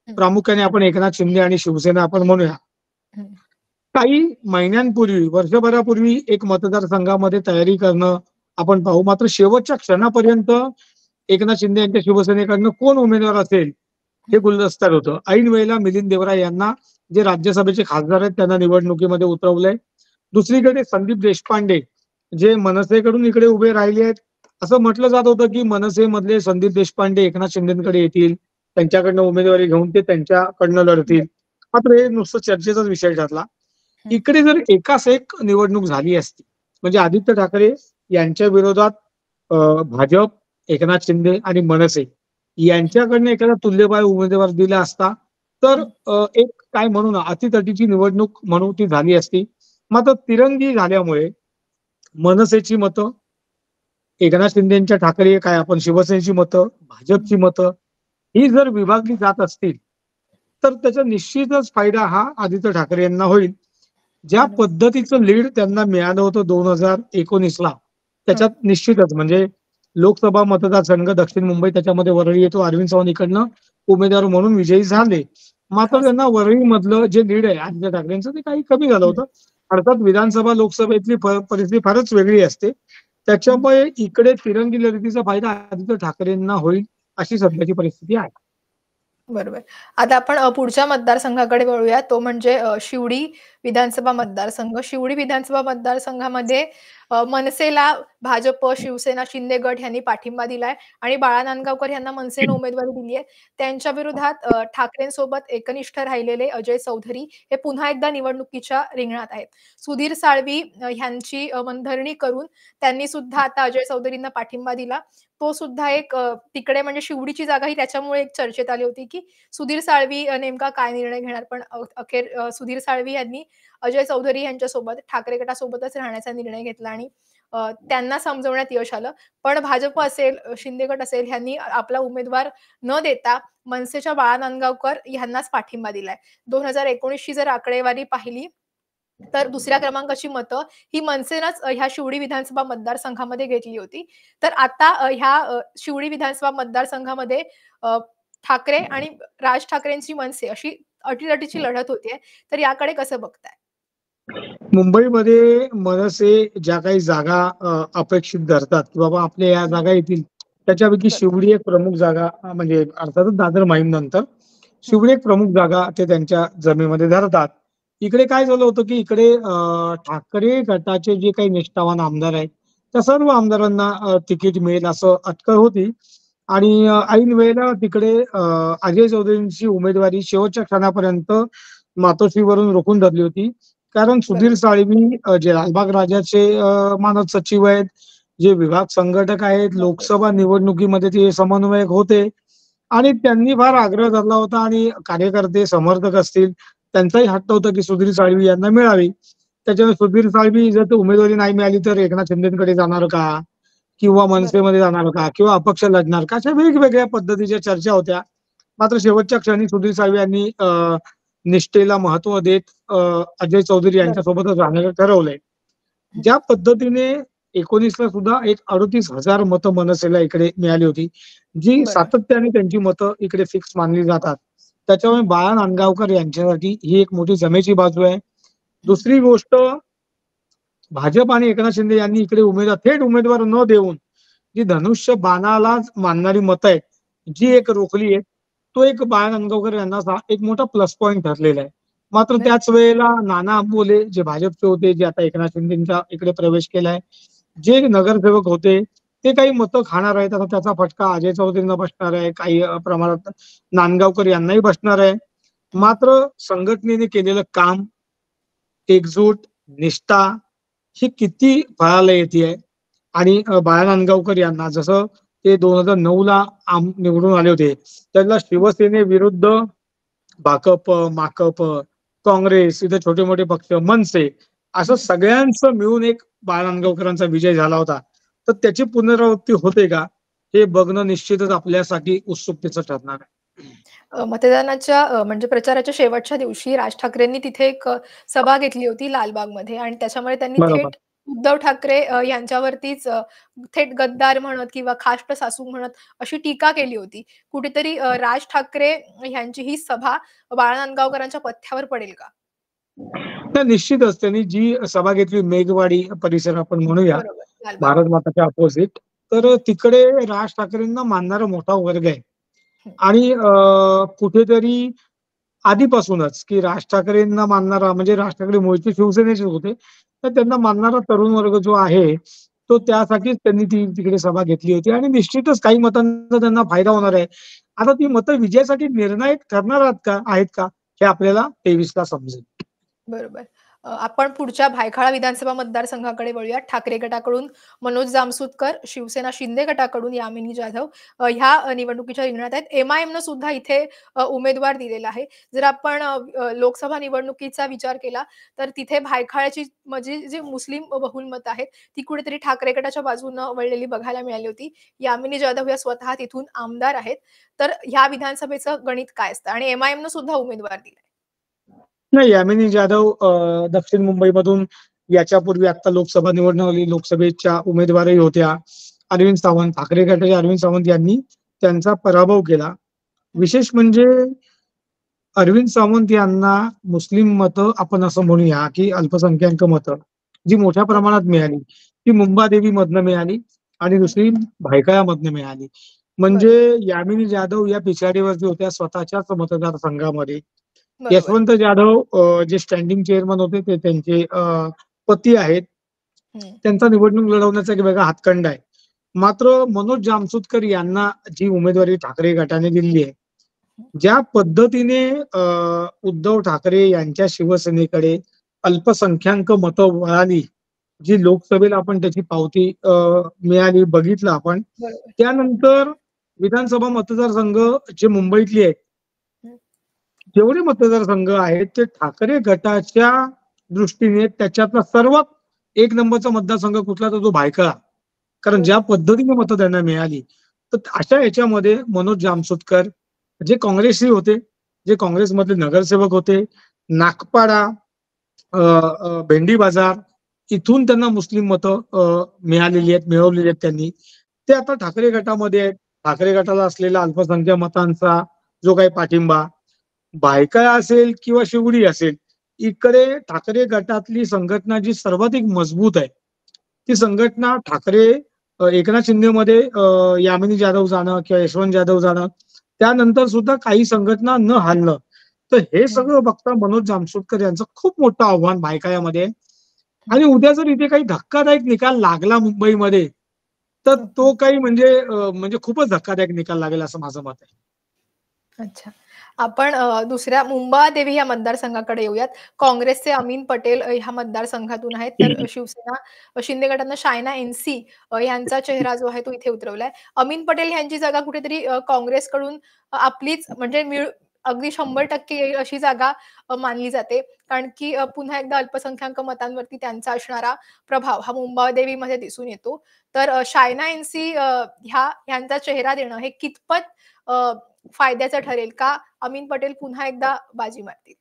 हं, प्रामुख्याने आपण एकनाथ शिंदे आणि शिवसेना आपण म्हणूया. हं. काही महिन्यांपूर्वी, वर्षभरापूर्वी एक मतदारसंघामध्ये तयारी करणं आपण पाहू. मात्र शेवटच्या क्षणापर्यंत एकनाथ शिंदे यांच्या शिवसेनेकडनं कोण उमेदवार असेल, हे हं. गुलदस्त्यात होतं. ऐन वेळेला मिलिंद देवरा यांना जे राज्यसभेचे खासदार आहेत त्यांना निवडणुकीमध्ये उतरवलंय. दुसरीकडे संदीप देशपांडे जे मनसेकडून इकडे उभे राहिले आहेत. असं म्हटलं जात होतं, की मनसेमधले संदीप देशपांडे एकनाथ शिंदेकडे येतील. त्यांच्याकडनं उमेदवारी घेऊन ते त्यांच्याकडनं लढतील. बरं. मात्र हे नुसतं चर्चेचाच विषय ठरला. हं, इकडे जर एकास एक निवडणूक झाली असती, म्हणजे आदित्य ठाकरे यांच्या विरोधात भाजप, एकनाथ शिंदे आणि मनसे हं, यांच्याकडनं एखादा तुल्यबळ उमेदवार दिला असता, तर हं. एक काय म्हणू ना, अटीतटीची निवडणूक म्हणून ती झाली असती. मात्र तिरंगी झाल्यामुळे मनसेची मतं, एकनाथ शिंदेच्या ठाकरे काय आपण शिवसेनेची मतं, भाजपची हं. मतं ही जर विभागली जात असतील, तर त्याचा निश्चितच फायदा हा आदित्य ठाकरे यांना होईल. ज्या बरोबर. पद्धतीचं लीड त्यांना मिळालं होतं 2019ला, हां. त्याच्यात निश्चितच म्हणजे लोकसभा मतदारसंघ दक्षिण मुंबई त्याच्यामध्ये वरळी येतो. अरविंद सावंत इकडनं उमेदवार म्हणून विजयी झाले. मात्र खास. त्यांना वरळीमधलं जे लीड आहे आदित्य ठाकरेंचं ते काही कमी झालं हं, होतं. अर्थात विधानसभा, लोकसभेतली परिस्थिती फारच वेगळी असते. हं. त्याच्यामुळे इकडे तिरंगी लढतीचा फायदा आदित्य ठाकरेंना होईल, अशी सध्याची परिस्थिती आहे. बरोबर. आता आपण पुढच्या मतदारसंघाकडे वळूया. तो म्हणजे शिवडी विधानसभा मतदारसंघ. शिवडी विधानसभा मतदारसंघामध्ये मनसेला भाजप, शिवसेना, शिंदे गट ह्यांनी पाठिंबा दिलाय आणि बाळा नांदगावकर यांना मनसेनं उमेदवारी दिली आहे. त्यांच्या विरोधात ठाकरेंसोबत एकनिष्ठ राहिलेले अजय चौधरी हे पुन्हा एकदा निवडणुकीच्या रिंगणात आहेत. सुधीर साळवी ह्यांची मनधरणी करून त्यांनी सुद्धा आता अजय चौधरींना पाठिंबा दिला. तो सुद्धा एक तिकडे म्हणजे शिवडीची जागा ही त्याच्यामुळे एक चर्चेत आली होती, की सुधीर साळवी नेमका काय निर्णय घेणार? पण अखेर सुधीर साळवी यांनी अजय चौधरी यांच्यासोबत ठाकरे गटासोबतच राहण्याचा निर्णय घेतला आणि त्यांना समजवण्यात यश आलं. पण भाजप असेल, शिंदे गट असेल ह्यांनी आपला उमेदवार न देता मनसेच्या बाळा नांदगावकर ह्यांनाच पाठिंबा दिलाय. 2019 ची जर आकडेवारी पाहिली तर दुसऱ्या क्रमांकाची मतं ही मनसेनंच ह्या शिवडी विधानसभा मतदारसंघामध्ये घेतली होती. तर आता ह्या शिवडी विधानसभा मतदारसंघामध्ये अ, ठाकरे आणि राज ठाकरेंची मनसे अशी अटीतटीची लढत होतीये. तर याकडे कसं बघताय? मुंबईमध्ये मनसे ज्या काही जागा अपेक्षित धरतात, की बाबा आपल्या या हं, जागा येतील, त्याच्यापैकी बरं. शिवडी एक प्रमुख जागा म्हणजे अर्थातच दादर माहीम नंतर हं, शिवडी एक प्रमुख जागा ते त्यांच्या जमेमध्ये धरतात. इकडे काय झालं होतं, की इकडे ठाकरे गटाचे जे काही निष्ठावान आमदार आहेत, त्या सर्व आमदारांना तिकीट मिळेल असं अटकळ होती आणि ऐन वेळेला तिकडे अजय चौधरींची उमेदवारी शेवटच्या क्षणापर्यंत मातोश्रीवरून रोखून धरली होती. कारण सुधीर बरोबर. साळवी जे लालबाग राजाचे मानद सचिव आहेत, जे विभाग संघटक आहेत, बरोबर. लोकसभा निवडणुकीमध्ये ते समन्वयक होते आणि त्यांनी फार आग्रह धरला होता आणि कार्यकर्ते, समर्थक असतील, त्यांचाही हट्ट होता, की सुधीर साळवी यांना मिळावी. त्याच्यामुळे सुधीर साळवी जर उमेदवारी नाही मिळाली, तर एकनाथ शिंदेकडे जाणार का? किंवा बरोबर. मनसेमध्ये जाणार का? किंवा अपक्ष लढणार का? अशा वेगवेगळ्या पद्धतीच्या चर्चा होत्या. मात्र शेवटच्या क्षणी सुधीर साळवे यांनी निष्ठेला महत्त्व देत अजय चौधरी बरोबर. यांच्यासोबतच राहण्याचं ठरवलंय. हं, ज्या पद्धतीने 19ला सुद्धा एक 38,000 मतं मनसेला इकडे मिळाली होती, जी बरोबर. सातत्याने त्यांची मतं इकडे फिक्स मानली जातात. त्याच्यामुळे हं, बाळा नांदगावकर यांच्यासाठी ही एक मोठी जमेची बाजू आहे. हं, दुसरी गोष्ट भाजप आणि एकनाथ शिंदे यांनी इकडे थेट उमेदवार न देऊन जी धनुष्य बाणालाच मानणारी मतं आहेत, जी एक रोखली आहे, तो एक बाळा नांदगावकर यांना एक मोठा प्लस पॉईंट ठरलेला आहे. मात्र बरोबर. त्याच वेळेला नाना आंबोले जे भाजपचे होते, जे आता एकनाथ शिंदेच्या इकडे प्रवेश केलाय, जे नगरसेवक होते, ते काही मतं खाणार आहेत. आता त्याचा फटका अजय चौधरींना बसणार आहे, काही प्रमाणात नांदगावकर यांनाही बसणार आहे. हं. मात्र संघटनेने केलेलं काम, एकजूट, निष्ठा ही किती फळाला येते. आणि बाळा नांदगावकर यांना जसं ते 2009 ला निवडून आले होते, त्यांना शिवसेनेविरुद्ध भाकप, माकप, काँग्रेस, इथे छोटे-मोठे पक्ष, मनसे असं हं. सगळ्यांचं मिळून एक बाळा नांदगावकरांचा विजय झाला होता. तर त्याची पुनरावृत्ती होते का? हे बघणं निश्चितच आपल्यासाठी उत्सुकतेचं ठरणार आहे. मतदानाच्या म्हणजे प्रचाराच्या शेवटच्या दिवशी राज ठाकरेंनी तिथे एक सभा घेतली होती लालबागमध्ये आणि त्याच्यामुळे त्यांनी बरोबर. थेट उद्धव ठाकरे यांच्यावरतीच थेट गद्दार म्हणत किंवा खाष्ट सासू म्हणत अशी टीका केली होती. कुठेतरी राज ठाकरे यांची ही सभा बाळा नांदगावकरांच्या पथ्यावर पडेल का? तर निश्चितच त्यांनी जी सभा घेतली मेघवाडी परिसर आपण म्हणूया, बरोबर. लालबाग. भारत माताच्या अपोजिट. तर तिकडे राज ठाकरेंना मानणारा मोठा वर्ग आहे. हं. आणि कुठेतरी आधीपासूनच की राज ठाकरेंना मानणारा म्हणजे राज ठाकरे मूळचे शिवसेनेचे होते. तर त्यांना मानणारा तरुण वर्ग जो आहे, तो त्यासाठीच त्यांनी ती तिकडे सभा घेतली होती आणि निश्चितच काही मतांचा त्यांना फायदा होणार आहे. आता ती मतं विजयासाठी निर्णायक ठरणार आहेत का? हे आपल्याला 23 ला समजेल. बरोबर. आपण पुढच्या भायखळा विधानसभा मतदारसंघाकडे वळूयात. ठाकरे गटाकडून मनोज जामसुदकर, शिवसेना शिंदे गटाकडून यामिनी जाधव ह्या निवडणुकीच्या रिंगणात आहेत. एम-आय-एमनं सुद्धा इथे उमेदवार दिलेला आहे. जर आपण लोकसभा निवडणुकीचा विचार केला, तर तिथे भायखळ्याची म्हणजे जी मुस्लिम बहुल मतं आहेत, ती कुठेतरी ठाकरे गटाच्या बाजूनं वळलेली बघायला मिळाली होती. यामिनी जाधव या स्वतः तिथून आमदार आहेत. तर ह्या विधानसभेचं गणित काय असतं? आणि एम-आय-एमनं सुद्धा उमेदवार दिलाय. नाही, यामिनी जाधव दक्षिण मुंबईमधून याच्यापूर्वी आता लोकसभा निवडणूक आली. लोकसभेच्या उमेदवारही होत्या. अरविंद सावंत, ठाकरे गटाचे अरविंद सावंत यांनी त्यांचा पराभव केला. विशेष म्हणजे अरविंद सावंत यांना मुस्लिम मतं आपण असं म्हणूया, की अल्पसंख्याक मतं जी मोठ्या बरं. प्रमाणात मिळाली, ती मुंबादेवीमधनं मिळाली आणि हं. दुसरी भायखळ्यामधनं मिळाली. म्हणजे बरोबर. यामिनी जाधव या पिछाडीवरती होत्या स्वतःच्याच मतदारसंघामध्ये. बरोबर. यशवंत जाधव जे स्टँडिंग चेअरमन होते ते त्यांचे पती आहेत. हं. त्यांचा निवडणूक लढवण्याचा एक वेगळा हातखंडा आहे. मात्र मनोज जामसुदकर यांना जी उमेदवारी ठाकरे गटाने दिली आहे, ज्या पद्धतीने उद्धव ठाकरे यांच्या शिवसेनेकडे अल्पसंख्याक मतं वळाली, जी लोकसभेला आपण त्याची पावती मिळाली, बघितलं आपण. बरोबर. त्यानंतर विधानसभा मतदारसंघ जे मुंबईतले आहेत, हं. जेवढे मतदारसंघ आहेत ते ठाकरे गटाच्या दृष्टीने त्याच्यातला सर्वात एक नंबरचा मतदारसंघ कुठला तर तो भायखळा. कारण ज्या बरोबर. पद्धतीने मतं त्यांना मिळाली, तर अशा ह्याच्यामध्ये मनोज जामसुदकर जे काँग्रेसही होते, जे काँग्रेसमधले नगरसेवक होते, नागपाडा, भेंडी बाजार इथून त्यांना मुस्लिम मतं मिळालेली आहेत, मिळवलेली आहेत त्यांनी. ते आता ठाकरे गटामध्ये आहेत. ठाकरे गटाला असलेला अल्पसंख्याक मतांचा जो काही पाठिंबा, भायखळा असेल किंवा शिवडी असेल, इकडे ठाकरे गटातली संघटना जी सर्वाधिक मजबूत आहे, ती संघटना ठाकरे एकनाथ शिंदेमध्ये यामिनी जाधव जाणं किंवा यशवंत जाधव जाणं, त्यानंतर सुद्धा काही संघटना न हलणं. तर हे हं. सगळं बघता मनोज जामसुदकर यांचं खूप मोठं आव्हान भायखळ्यामध्ये आहे. हं. आणि उद्या जर इथे काही धक्कादायक निकाल लागला मुंबईमध्ये, तर हं. तो काही म्हणजे खूपच धक्कादायक निकाल लागेल असं माझं मत आहे. अच्छा. आपण दुसऱ्या मुंबादेवी या मतदारसंघाकडे येऊयात. काँग्रेसचे अमीन पटेल ह्या मतदारसंघातून आहेत. तर शिवसेना शिंदे गटानं शायना एन-सी यांचा चेहरा जो आहे तो इथे उतरवलाय. अमीन पटेल यांची जागा कुठेतरी काँग्रेसकडून आपलीच म्हणजे अगदी 100% येईल अशी जागा मानली जाते. कारण की पुन्हा एकदा अल्पसंख्याक मतांवरती त्यांचा असणारा प्रभाव हा मुंबादेवीमध्ये दिसून येतो. तर शायना एन-सी ह्यांचा चेहरा देणं हे कितपत फायद्याचं ठरेल का? अमीन पटेल पुन्हा एकदा बाजी मारतील?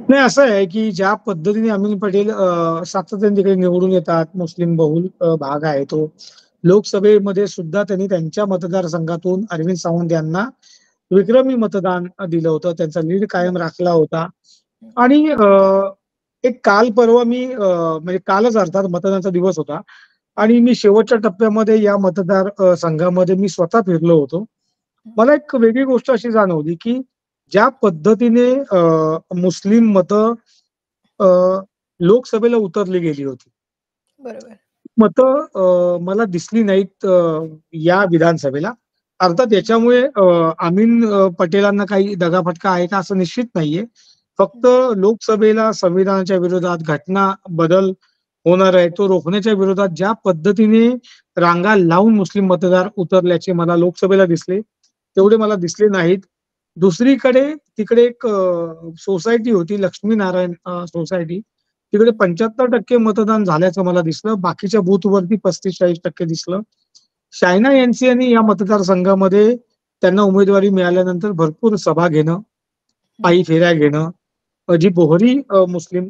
नाही असं आहे, की ज्या पद्धतीने अमीन पटेल सातत्याने तिकडे निवडून येतात, मुस्लिम बहुल भाग आहे तो. लोकसभेमध्ये सुद्धा त्यांनी त्यांच्या मतदारसंघातून अरविंद सावंत यांना विक्रमी मतदान दिलं होतं. त्यांचा लीड कायम बरोबर. राखला होता हं. आणि एक काल परवा मी म्हणजे कालच अर्थात मतदानाचा दिवस होता आणि मी शेवटच्या टप्प्यामध्ये या मतदार संघामध्ये मी स्वतः फिरलो होतो. मला एक वेगळी गोष्ट अशी जाणवली, की ज्या पद्धतीने मुस्लिम मतं अ, लोकसभेला उतरली गेली होती. बरोबर. मतं मला दिसली नाहीत या विधानसभेला. अर्थात याच्यामुळे अमीन पटेलांना काही दगाफटका आहे का असं निश्चित नाहीये. फक्त लोकसभेला संविधानाच्या विरोधात घटना बदल होणार आहे, तो रोखण्याच्या विरोधात ज्या पद्धतीने रांगा लावून मुस्लिम मतदार उतरल्याचे मला लोकसभेला दिसले, तेवढे मला दिसले नाहीत. दुसरीकडे तिकडे एक सोसायटी होती लक्ष्मीनारायण सोसायटी. तिकडे 75% मतदान झाल्याचं मला दिसलं. बाकीच्या बूथवरती 35-40% दिसलं. शायना यांची यांनी या मतदारसंघामध्ये त्यांना उमेदवारी मिळाल्यानंतर भरपूर सभा घेणं, पायी फेऱ्या घेणं, जी बोहरी मुस्लिम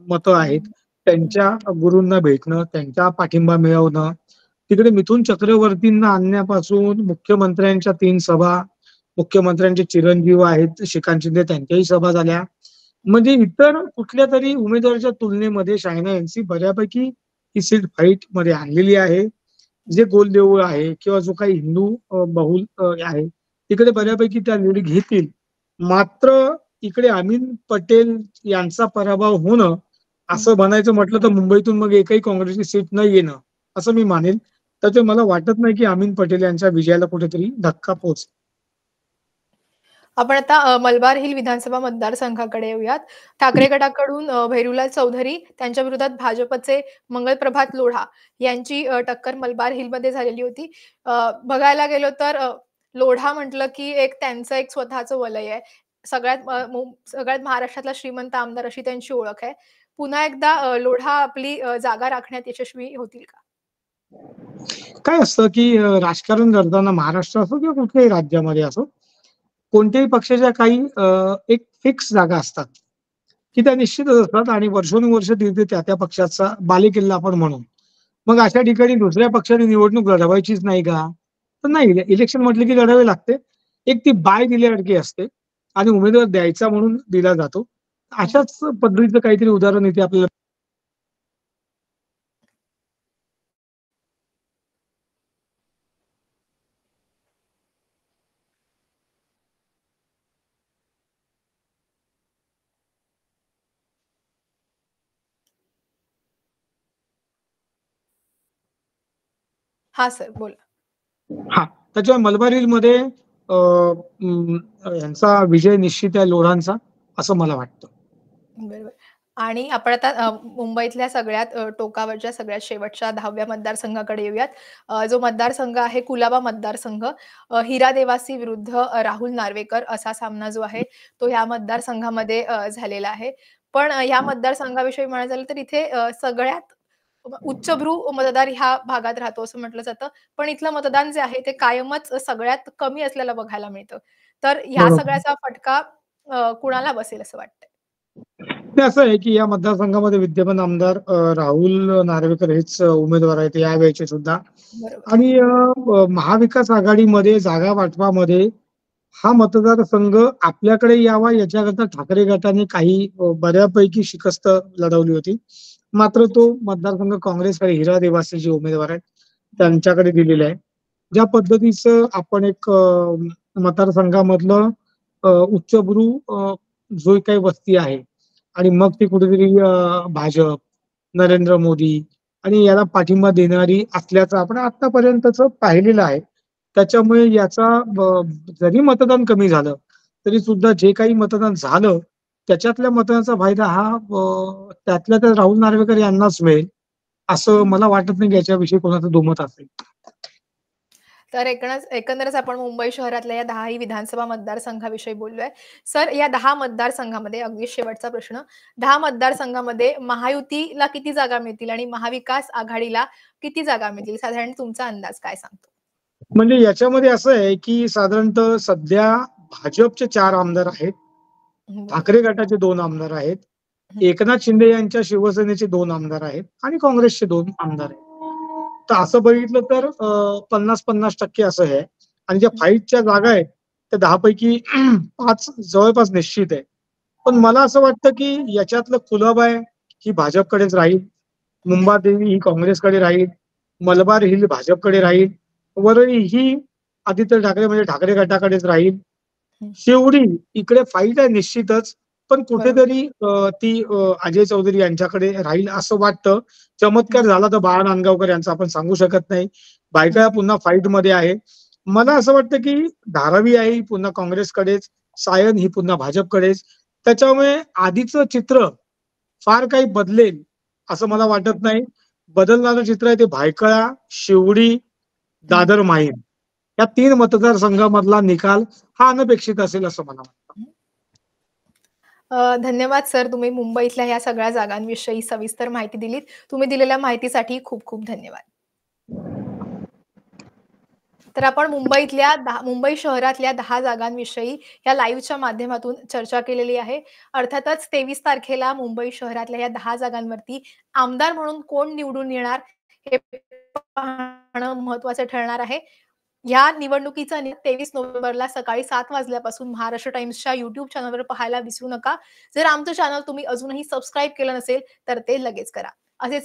मतं आहेत, त्यांच्या गुरूंना भेटणं, त्यांचा पाठिंबा मिळवणं. तिकडे मिथुन चक्रवर्तींना आणण्यापासून मुख्यमंत्र्यांच्या 3 सभा, मुख्यमंत्र्यांचे चिरंजीव आहेत श्रीकांत शिंदे त्यांच्याही सभा झाल्या. म्हणजे इतर कुठल्यातरी उमेदवाराच्या तुलनेमध्ये शायना यांची बऱ्यापैकी ही सीट फाईटमध्ये आणलेली आहे. जे गोल आहे किंवा जो काही हिंदू बहुल आहे, तिकडे बऱ्यापैकी त्या लीड घेतील. मात्र इकडे अमीन पटेल यांचा पराभव होणं, असं म्हणायचं म्हटलं तर मुंबईतून मग एकही काँग्रेसची सीट न येणं, असं मी मानेल. त्याच्यामुळे मला वाटत नाही की अमीन पटेल यांच्या विजयाला कुठेतरी धक्का पोहोचेल. आपण आता मलबार हिल विधानसभा मतदारसंघाकडे येऊयात. ठाकरे गटाकडून भैरूलाल चौधरी, त्यांच्या विरोधात भाजपचे मंगलप्रभात लोढा यांची टक्कर मलबार हिलमध्ये झालेली होती. बघायला गेलो तर लोढा म्हटलं की त्यांचं एक स्वतःचं वलय आहे. सगळ्यात महाराष्ट्रातला श्रीमंत आमदार अशी त्यांची ओळख आहे. पुन्हा एकदा लोढा आपली जागा राखण्यात यशस्वी होतील का? काय असतं की राजकारण करताना महाराष्ट्र असो किंवा कुठल्याही राज्यामध्ये असो, कोणत्याही पक्षाच्या काही एक फिक्स जागा असतात, की त्या निश्चितच असतात आणि वर्षोनवर्ष तिथे त्या पक्षाचा बालेकिल्ला आपण म्हणू. मग अशा ठिकाणी दुसऱ्या पक्षाने निवडणूक लढवायचीच नाही का? तर नाही, इलेक्शन म्हटलं की लढावे लागते. एक ती बाय दिल्यासारखी असते आणि उमेदवार द्यायचा म्हणून दिला जातो. अशाच पद्धतीचं काहीतरी उदाहरण इथे आपल्याला हां, सर बोला. हां, त्याच्यामुळे मलबार हिलमध्ये यांचा विजय निश्चित आहे लोढांचा, असं मला वाटतं. बरोबर. आणि आपण आता मुंबईतल्या सगळ्यात टोकावरच्या सगळ्यात शेवटच्या 10व्या मतदारसंघाकडे येऊयात. जो मतदारसंघ आहे कुलाबा मतदारसंघ. हिरा देवासी विरुद्ध राहुल नार्वेकर असा सामना जो आहे, तो ह्या मतदारसंघामध्ये झालेला आहे. पण ह्या मतदारसंघाविषयी म्हणायचं झालं तर इथे सगळ्यात उच्चभ्रू मतदार ह्या भागात राहतो असं म्हटलं जातं. पण इथलं मतदान जे आहे ते कायमच सगळ्यात कमी असलेलं बघायला मिळतं. तर ह्या बरोबर. सगळ्याचा फटका कुणाला बसेल असं वाटतंय? ते असं आहे, की या मतदारसंघामध्ये विद्यमान आमदार राहुल नार्वेकर हेच उमेदवार आहेत यावेळेचे सुद्धा. बरोबर. आणि महाविकास आघाडीमध्ये जागा वाटपामध्ये हा मतदारसंघ आपल्याकडे यावा याच्याकरता ठाकरे गटाने काही बऱ्यापैकी शिकस्त लढवली होती. मात्र तो मतदारसंघ काँग्रेसकडे हिरा देवासे जे उमेदवार आहेत, त्यांच्याकडे दिलेला आहे. ज्या पद्धतीचं आपण एक मतदारसंघामधलं उच्चभ्रू जो काही वस्ती आहे आणि मग ती कुठेतरी भाजप, नरेंद्र मोदी आणि याला पाठिंबा देणारी असल्याचं आपण आतापर्यंतचं पाहिलेलं आहे. त्याच्यामुळे याचा जरी मतदान कमी झालं, तरी सुद्धा जे काही मतदान झालं, त्याच्यातल्या मतदानाचा फायदा हा त्यातल्या त्यात राहुल नार्वेकर यांनाच मिळेल, असं मला वाटत नाही की याच्याविषयी कोणाचं दुमत असेल. तर एकंदरच आपण मुंबई शहरातल्या या 10ही विधानसभा मतदारसंघाविषयी बोललोय. सर या 10 मतदारसंघामध्ये अगदी शेवटचा प्रश्न, 10 मतदारसंघामध्ये महायुतीला किती जागा मिळतील आणि महाविकास आघाडीला किती जागा मिळतील? साधारण तुमचा अंदाज काय सांगतो? म्हणजे याच्यामध्ये असं आहे, की साधारणतः सध्या भाजपचे 4 आमदार आहेत. बरोबर. ठाकरे गटाचे 2 आमदार आहेत. हं, एकनाथ शिंदे यांच्या शिवसेनेचे 2 आमदार आहेत आणि काँग्रेसचे 2 आमदार आहेत. तर असं बघितलं तर 50-50% असं आहे आणि ज्या हं. फाईटच्या जागा आहेत, त्या 10 पैकी 5 जवळपास निश्चित आहे. पण मला असं वाटतं, की याच्यातलं कुलाबा ही भाजपकडेच राहील. मुंबादेवी ही काँग्रेसकडे राहील. मलबार हिल भाजपकडे राहील. वरळी ही आदित्य ठाकरे म्हणजे ठाकरे गटाकडेच राहील. हं. शेवटी इकडे फाईट आहे निश्चितच. पण बरोबर. कुठेतरी ती अजय चौधरी यांच्याकडे राहील असं वाटतं. चमत्कार हं, झाला तर बाळा नांदगावकर यांचा आपण सांगू शकत नाही. बायका हं, या हं. पुन्हा फाईटमध्ये आहे. मला असं वाटतं, की धारावी आहे ही पुन्हा काँग्रेसकडेच, सायन ही पुन्हा भाजपकडेच. त्याच्यामुळे आधीचं चित्र फार काही बदलेल असं मला वाटत नाही. बदलणारं चित्र आहे ते भायखळा, शिवडी, हं, दादर, माहीम या 3 मतदारसंघामधला निकाल हा अनपेक्षित असेल असं मला वाटतं. हं. धन्यवाद सर, तुम्ही मुंबईतल्या ह्या सगळ्या जागांविषयी सविस्तर माहिती दिलीत. तुम्ही दिलेल्या माहितीसाठी खूप खूप धन्यवाद. तर आपण मुंबई शहरातल्या 10 जागांविषयी या लाईव्हच्या माध्यमातून चर्चा केलेली आहे. अर्थातच 23 तारखेला मुंबई शहरातल्या या 10 जागांवरती आमदार म्हणून कोण निवडून येणार हे पाहणं महत्त्वाचं ठरणार आहे. या निवडणुकीचा 23 नोव्हेंबरला सकाळी 7 वाजल्यापासून महाराष्ट्र टाइम्सच्या YouTube चॅनलवर पाहायला विसरू नका. जर आमचं चॅनल तुम्ही अजूनही सबस्क्राईब केलं नसेल, तर ते लगेच करा. असेच